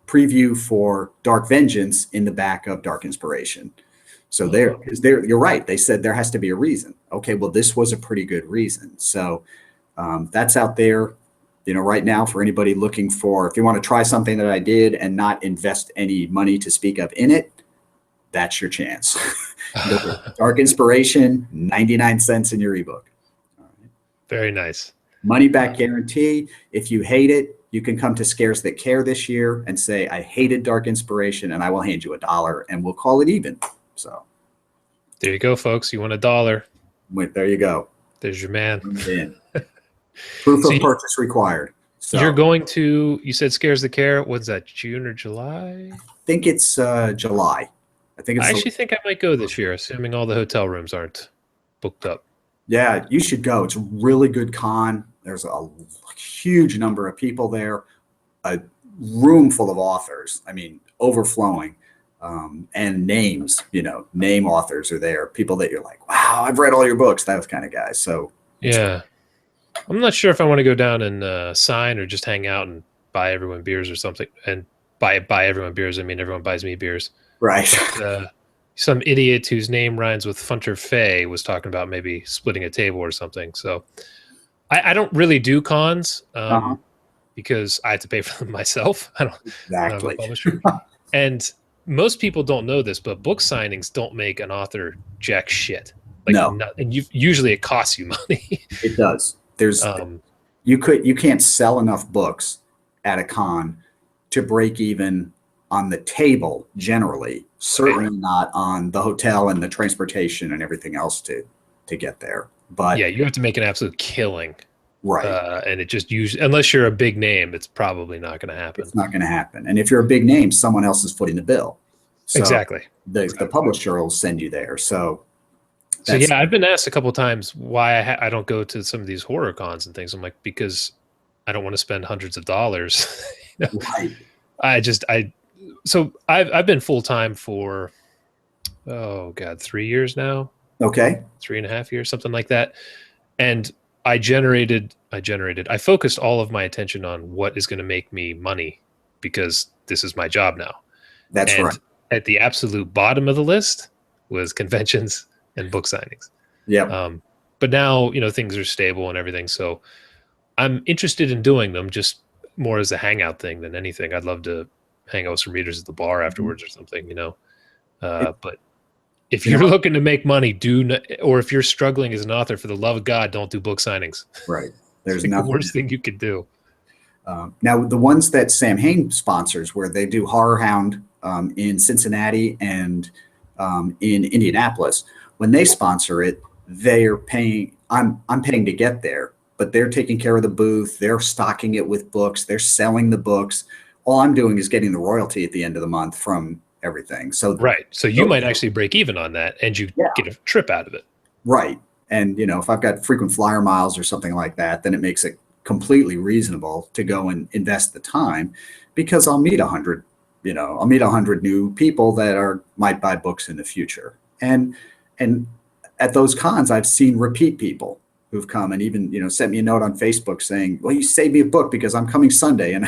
preview for Dark Vengeance in the back of Dark Inspiration. So you're right. They said there has to be a reason. Okay, well, this was a pretty good reason. So that's out there, right now for anybody looking for, if you want to try something that I did and not invest any money to speak of in it, that's your chance. Dark Inspiration, 99 cents in your ebook. All right. Very nice. Money back guarantee. If you hate it, you can come to Scares That Care this year and say, I hated Dark Inspiration, and I will hand you $1 and we'll call it even. So there you go, folks. You want $1. There you go. There's your man. Proof of purchase required. So you're going to, you said Scares That Care. What's that, June or July? I think it's July. I think I it's actually think I might go this year, assuming all the hotel rooms aren't booked up. yeah, you should go. It's a really good con. There's a huge number of people there, a room full of authors. I mean, overflowing. And names, name authors are there. People that you're like, wow, I've read all your books. Those kind of guys. So Yeah. I'm not sure if I want to go down and sign or just hang out and buy everyone beers or something. And buy everyone beers. I mean, everyone buys me beers. right. But, some idiot whose name rhymes with Funter Fay was talking about maybe splitting a table or something. So I don't really do cons because I have to pay for them myself. I don't have a Exactly. publisher. And most people don't know this, but book signings don't make an author jack shit. No. And usually it costs you money. It does. There's you can't sell enough books at a con to break even on the table generally, certainly not on the hotel and the transportation and everything else to get there. But yeah, you have to make an absolute killing. Right. And it just usually, unless you're a big name, it's probably not going to happen. It's not going to happen. And if you're a big name, someone else is footing the bill. So exactly. The publisher will send you there. So yeah, I've been asked a couple of times why I don't go to some of these horror cons and things. I'm like, because I don't want to spend hundreds of dollars. Right. So I've been full time for 3 years now. Okay. 3.5 years, something like that. And I focused all of my attention on what is going to make me money because this is my job now. That's right. At the absolute bottom of the list was conventions and book signings. Yeah. But now, things are stable and everything. So I'm interested in doing them just more as a hangout thing than anything. I'd love to hang out with some readers at the bar afterwards or something, but if you're looking to make money, or if you're struggling as an author, for the love of God, don't do book signings. Right. There's the worst thing you could do. Now, the ones that Samhain sponsors, where they do Horror Hound in Cincinnati and in Indianapolis, when they sponsor it, they are paying. I'm paying to get there, but they're taking care of the booth. They're stocking it with books. They're selling the books. All I'm doing is getting the royalty at the end of the month from everything. So right. So you might actually break even on that, and you get a trip out of it. Right. And if I've got frequent flyer miles or something like that, then it makes it completely reasonable to go and invest the time, because I'll meet 100 new people that might buy books in the future. And at those cons, I've seen repeat people who've come and even, sent me a note on Facebook saying, well, you saved me a book because I'm coming Sunday and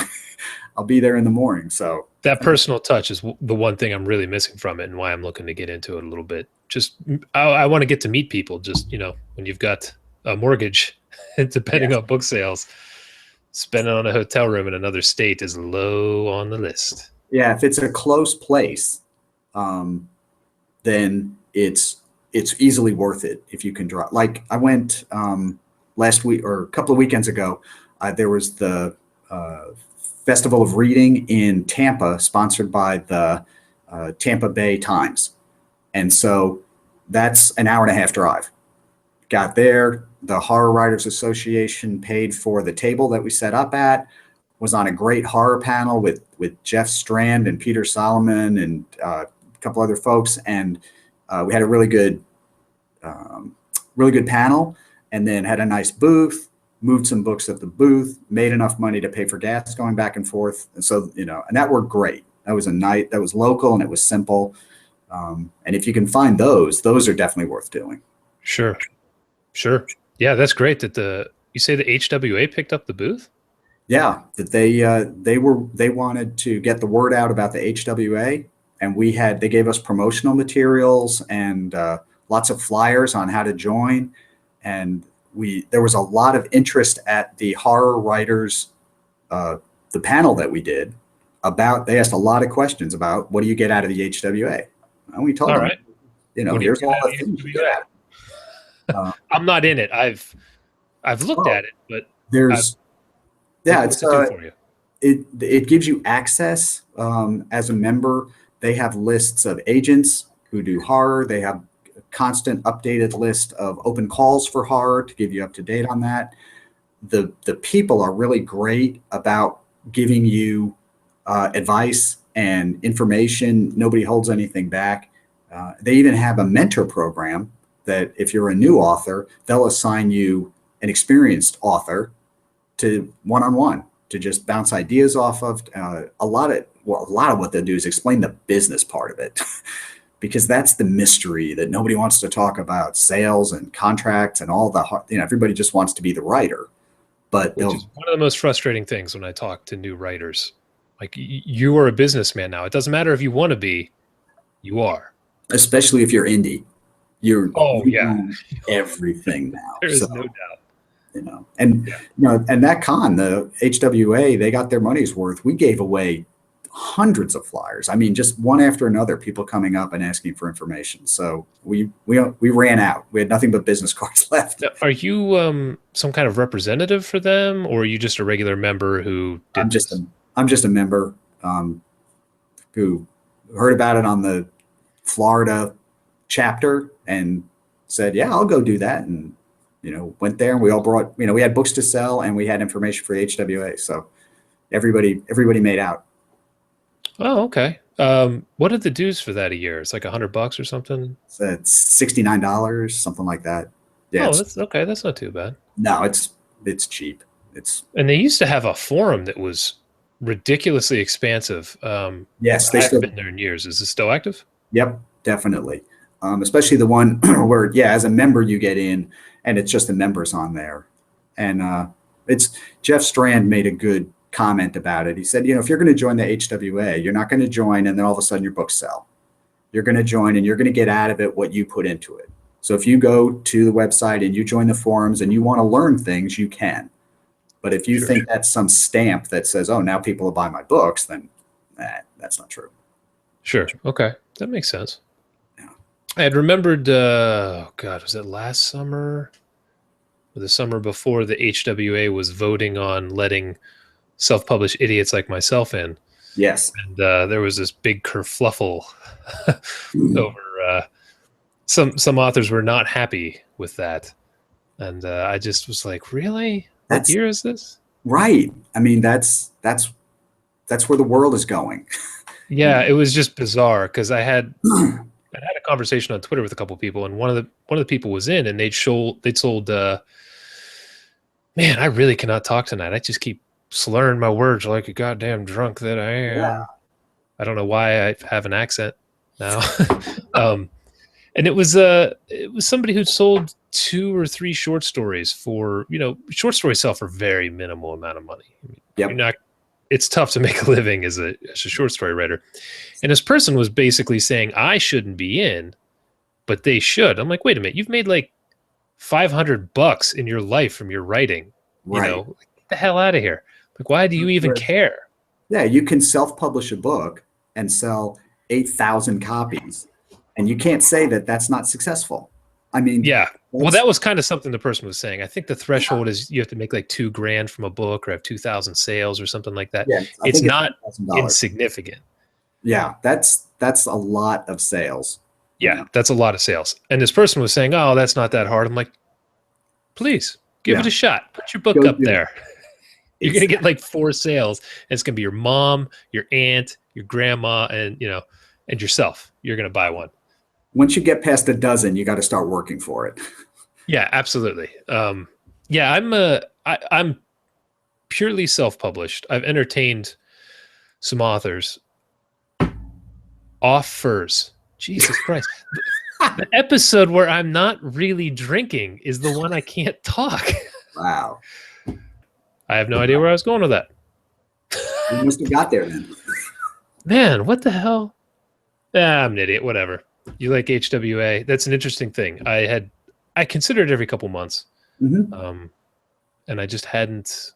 I'll be there in the morning. So that personal touch is the one thing I'm really missing from it, and why I'm looking to get into it a little bit. Just, I want to get to meet people. Just, when you've got a mortgage, depending on book sales, spending on a hotel room in another state is low on the list. Yeah. If it's a close place, then it's easily worth it if you can draw. Like I went last week or a couple of weekends ago, there was the Festival of Reading in Tampa, sponsored by the Tampa Bay Times. And so that's an 1.5-hour drive. Got there, the Horror Writers Association paid for the table that we set up at, was on a great horror panel with Jeff Strand and Peter Solomon and a couple other folks. And we had a really good panel, and then had a nice booth, moved some books at the booth, made enough money to pay for gas going back and forth. And so, and that worked great. That was a night that was local and it was simple. And if you can find those are definitely worth doing. Sure. Yeah, that's great that you say the HWA picked up the booth? Yeah, that they wanted to get the word out about the HWA, and they gave us promotional materials and lots of flyers on how to join. And there was a lot of interest at the horror writers, the panel that we did they asked a lot of questions about what do you get out of the HWA? And we told them, right. Here's all the things you get out of it. I'm not in it. I've looked at it, but it gives you access as a member. They have lists of agents who do horror. They have a constant updated list of open calls for horror to give you up to date on that. The people are really great about giving you advice and information. Nobody holds anything back. They even have a mentor program that if you're a new author, they'll assign you an experienced author to one-on-one to just bounce ideas off of. A lot of what they'll do is explain the business part of it, because that's the mystery that nobody wants to talk about: sales and contracts and all the everybody just wants to be the writer. But which is one of the most frustrating things when I talk to new writers. Like, you are a businessman now. It doesn't matter if you want to be, you are. Especially if you're indie, you yeah, own everything now. There is no doubt. And that con, the HWA, they got their money's worth. We gave away hundreds of flyers. I mean, just one after another, people coming up and asking for information. So we ran out. We had nothing but business cards left. Now, are you some kind of representative for them, or are you just a regular member who did I'm just a member who heard about it on the Florida chapter and said, yeah, I'll go do that. And, went there, and we all brought, we had books to sell and we had information for the HWA. So everybody made out. Oh, okay. What are the dues for that a year? It's like $100 or something. So it's $69, something like that. Yeah. Oh, that's okay. That's not too bad. No, it's cheap. And they used to have a forum that was ridiculously expansive. Yes, they haven't been there in years. Is it still active? Yep, definitely. Especially the one where, as a member you get in, and it's just the members on there. And it's Jeff Strand made a good comment about it. He said, if you're going to join the HWA, you're not going to join and then all of a sudden your books sell. You're going to join and you're going to get out of it what you put into it. So if you go to the website and you join the forums and you want to learn things, you can. But if you think that's some stamp that says, oh, now people will buy my books, then that's not true. Sure. Okay. That makes sense. Yeah. I had remembered, was it last summer or the summer before, the HWA was voting on letting self-published idiots like myself in. Yes. And there was this big kerfluffle over some authors were not happy with that. And I just was like, really? What year is this? Right. I mean, that's where the world is going. Yeah, it was just bizarre because I had a conversation on Twitter with a couple of people, and one of the people was in, and they'd sold. Man, I really cannot talk tonight. I just keep slurring my words like a goddamn drunk that I am. Yeah. I don't know why I have an accent now. And it was somebody who'd sold 2 or 3 short stories for, short stories sell for very minimal amount of money. Yep. It's tough to make a living as a short story writer. And this person was basically saying, I shouldn't be in, but they should. I'm like, wait a minute, you've made like $500 in your life from your writing. Right. Get the hell out of here. Like, why do you even care? Yeah, you can self-publish a book and sell 8,000 copies, and you can't say that that's not successful. I mean, yeah. Well, that was kind of something the person was saying. I think the threshold is you have to make like $2,000 from a book or have 2,000 sales or something like that. Yeah, it's not insignificant. Yeah, that's a lot of sales. Yeah, that's a lot of sales. And this person was saying, oh, that's not that hard. I'm like, please give it a shot. Put your book up there. You're going to get like 4 sales. And it's going to be your mom, your aunt, your grandma, and yourself. You're going to buy one. Once you get past a dozen, you got to start working for it. Yeah, absolutely. I'm purely self-published. I've entertained some authors. Offers. Jesus Christ. The episode where I'm not really drinking is the one I can't talk. Wow. I have no idea where I was going with that. You must have got there then. Man, what the hell? I'm an idiot. Whatever. You like HWA? That's an interesting thing. I considered it every couple months, and I just hadn't.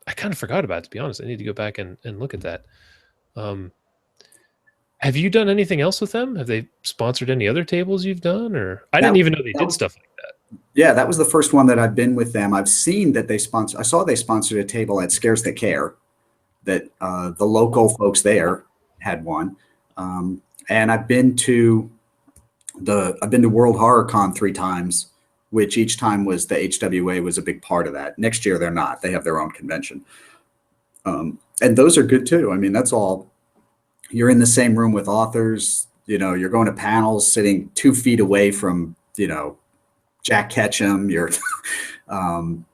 I kind of forgot about it, to be honest. I need to go back and look at that. Have you done anything else with them? Have they sponsored any other tables you've done? Or I didn't even know they did stuff like that. Yeah, that was the first one that I've been with them. I've seen that they sponsor. I saw they sponsored a table at Scares That Care, that the local folks there had one, and I've been to World Horror Con 3 times, which each time was the HWA was a big part of that. Next year they're not. They have their own convention, and those are good too. I mean, that's all. You're in the same room with authors. you're going to panels sitting 2 feet away from, Jack Ketchum. You're,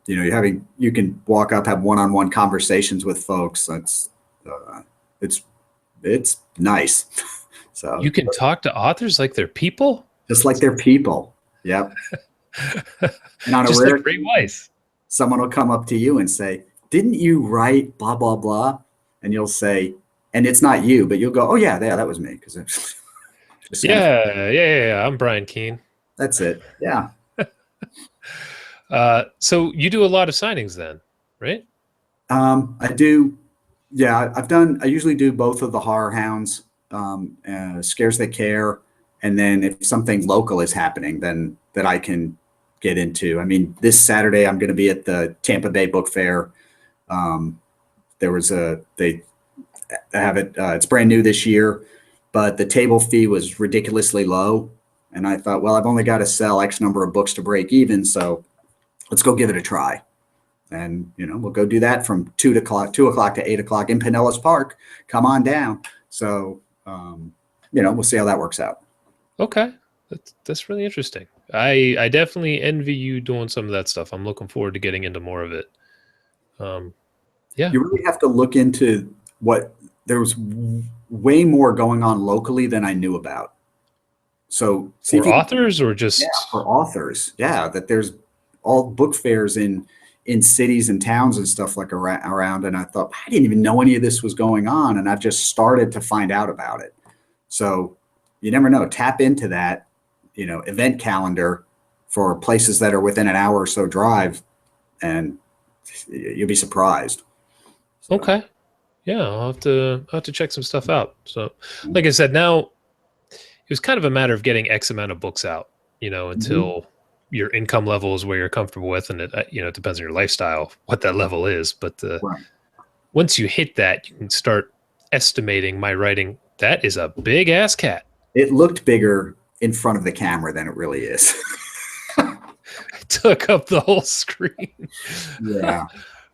you can walk up, have one-on-one conversations with folks. It's nice. So you can talk to authors like they're people? Just like they're people. Yep. And on just a rare, like Ray Weiss. Someone will come up to you and say, "Didn't you write blah, blah, blah?" And you'll say, and it's not you, but you'll go, "Oh yeah, that was me." Because yeah. I'm Brian Keene. That's it. Yeah. So you do a lot of signings then, right? I do. Yeah, I usually do both of the Horror Hounds, Scares That Care. And then if something local is happening, then that I can get into. I mean, this Saturday, I'm going to be at the Tampa Bay Book Fair. They have it, it's brand new this year, but the table fee was ridiculously low. And I thought, well, I've only got to sell X number of books to break even. So let's go give it a try. And, we'll go do that from 2 o'clock to 8 o'clock in Pinellas Park. Come on down. So, we'll see how that works out. Okay. That's really interesting. I definitely envy you doing some of that stuff. I'm looking forward to getting into more of it. Yeah. You really have to look into there was way more going on locally than I knew about. So for authors or just for authors. Yeah. That there's all book fairs in cities and towns and stuff like around. And I thought, I didn't even know any of this was going on. And I've just started to find out about it. So you never know, tap into that, event calendar for places that are within an hour or so drive, and you'll be surprised. So. Okay. Yeah. I'll have to check some stuff out. So like I said, now it was kind of a matter of getting X amount of books out, until your income level is where you're comfortable with. And it, it depends on your lifestyle, what that level is. But Right. Once you hit that, you can start estimating my writing. That is a big ass cat. It looked bigger in front of the camera than it really is. It took up the whole screen. Yeah.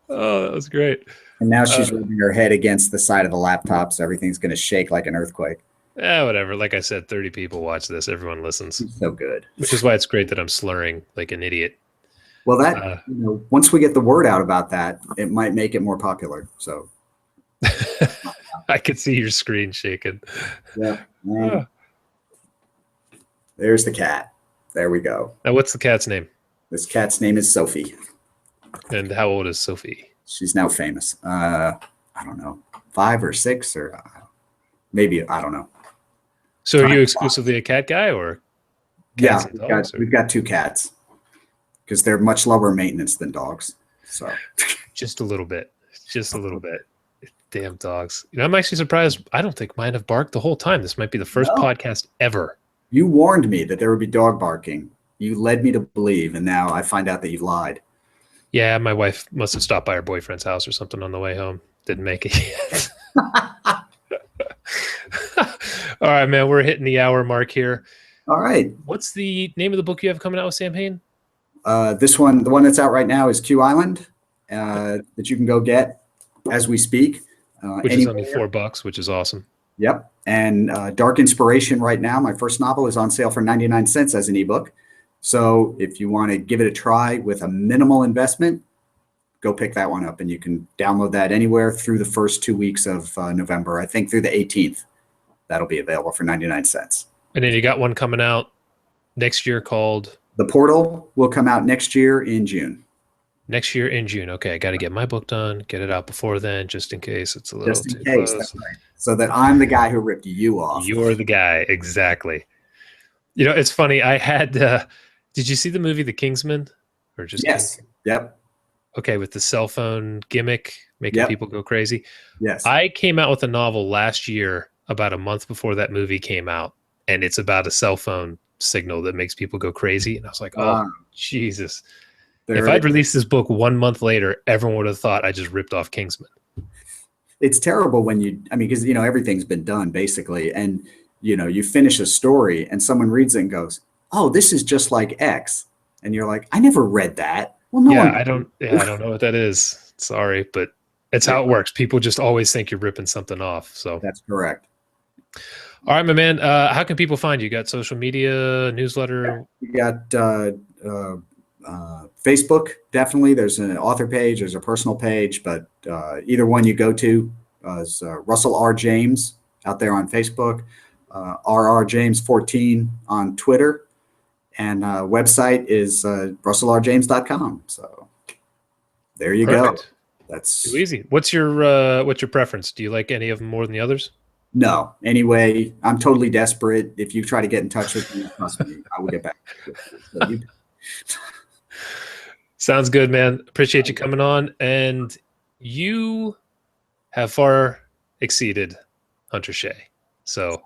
Oh, that was great. And now she's rubbing her head against the side of the laptop, so everything's going to shake like an earthquake. Whatever. Like I said, 30 people watch this. Everyone listens. So good. Which is why it's great that I'm slurring like an idiot. Well, that once we get the word out about that, it might make it more popular. So I could see your screen shaking. Yeah. There's the cat. There we go. Now, what's the cat's name? This cat's name is Sophie. And how old is Sophie? She's now famous. I don't know, 5 or 6 or maybe, I don't know. So are you exclusively a cat guy or? Yeah, we've got 2 cats because they're much lower maintenance than dogs. So just a little bit. Damn dogs. I'm actually surprised. I don't think mine have barked the whole time. This might be the first podcast ever. You warned me that there would be dog barking. You led me to believe, and now I find out that you've lied. Yeah, my wife must have stopped by her boyfriend's house or something on the way home. Didn't make it yet. All right, man. We're hitting the hour mark here. All right. What's the name of the book you have coming out with Samhain? This one, the one that's out right now is Q Island, that you can go get as we speak. Which is only $4, which is awesome. Yep. And Dark Inspiration right now, my first novel, is on sale for 99 cents as an ebook. So if you want to give it a try with a minimal investment, go pick that one up. And you can download that anywhere through the first 2 weeks of November. I think through the 18th, that'll be available for 99 cents. And then you got one coming out next year called? The Portal will come out next year in June. Next year in June. Okay, I got to get my book done, get it out before then, just in case it's a little just in too case, close. that's right. So that I'm the guy who ripped you off. You're the guy, exactly. It's funny. I had. Did you see the movie The Kingsman? Or just yes. King? Yep. Okay, with the cell phone gimmick making people go crazy. Yes. I came out with a novel last year, about a month before that movie came out, and it's about a cell phone signal that makes people go crazy. And I was like, oh, Jesus. If I'd released this book 1 month later, everyone would have thought I just ripped off Kingsman. It's terrible when because, everything's been done basically. And, you finish a story and someone reads it and goes, oh, this is just like X. And you're like, I never read that. Well, no, I don't know what that is. Sorry, but it's how it works. People just always think you're ripping something off. So that's correct. All right, my man. How can people find you? Got social media, newsletter? We got Facebook, definitely. There's an author page, there's a personal page, but either one you go to is Russell R. James out there on Facebook, RR James14 on Twitter, and website is russellrjames.com. So there you go. That's too easy. What's your preference? Do you like any of them more than the others? No. Anyway, I'm totally desperate. If you try to get in touch with me, trust me, I will get back to you. Sounds good, man. Appreciate you coming on. And you have far exceeded Hunter Shea. So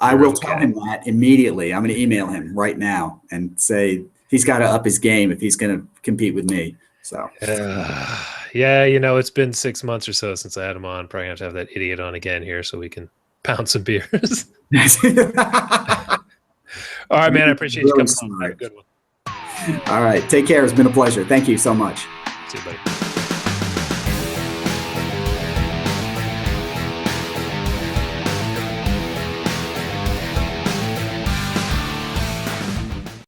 I will tell him that immediately. I'm going to email him right now and say he's got to up his game if he's going to compete with me. So yeah, it's been 6 months or so since I had him on. Probably have to have that idiot on again here so we can pound some beers. All right, man. I appreciate you coming on. Have a good one. All right. Take care. It's been a pleasure. Thank you so much. See you, buddy.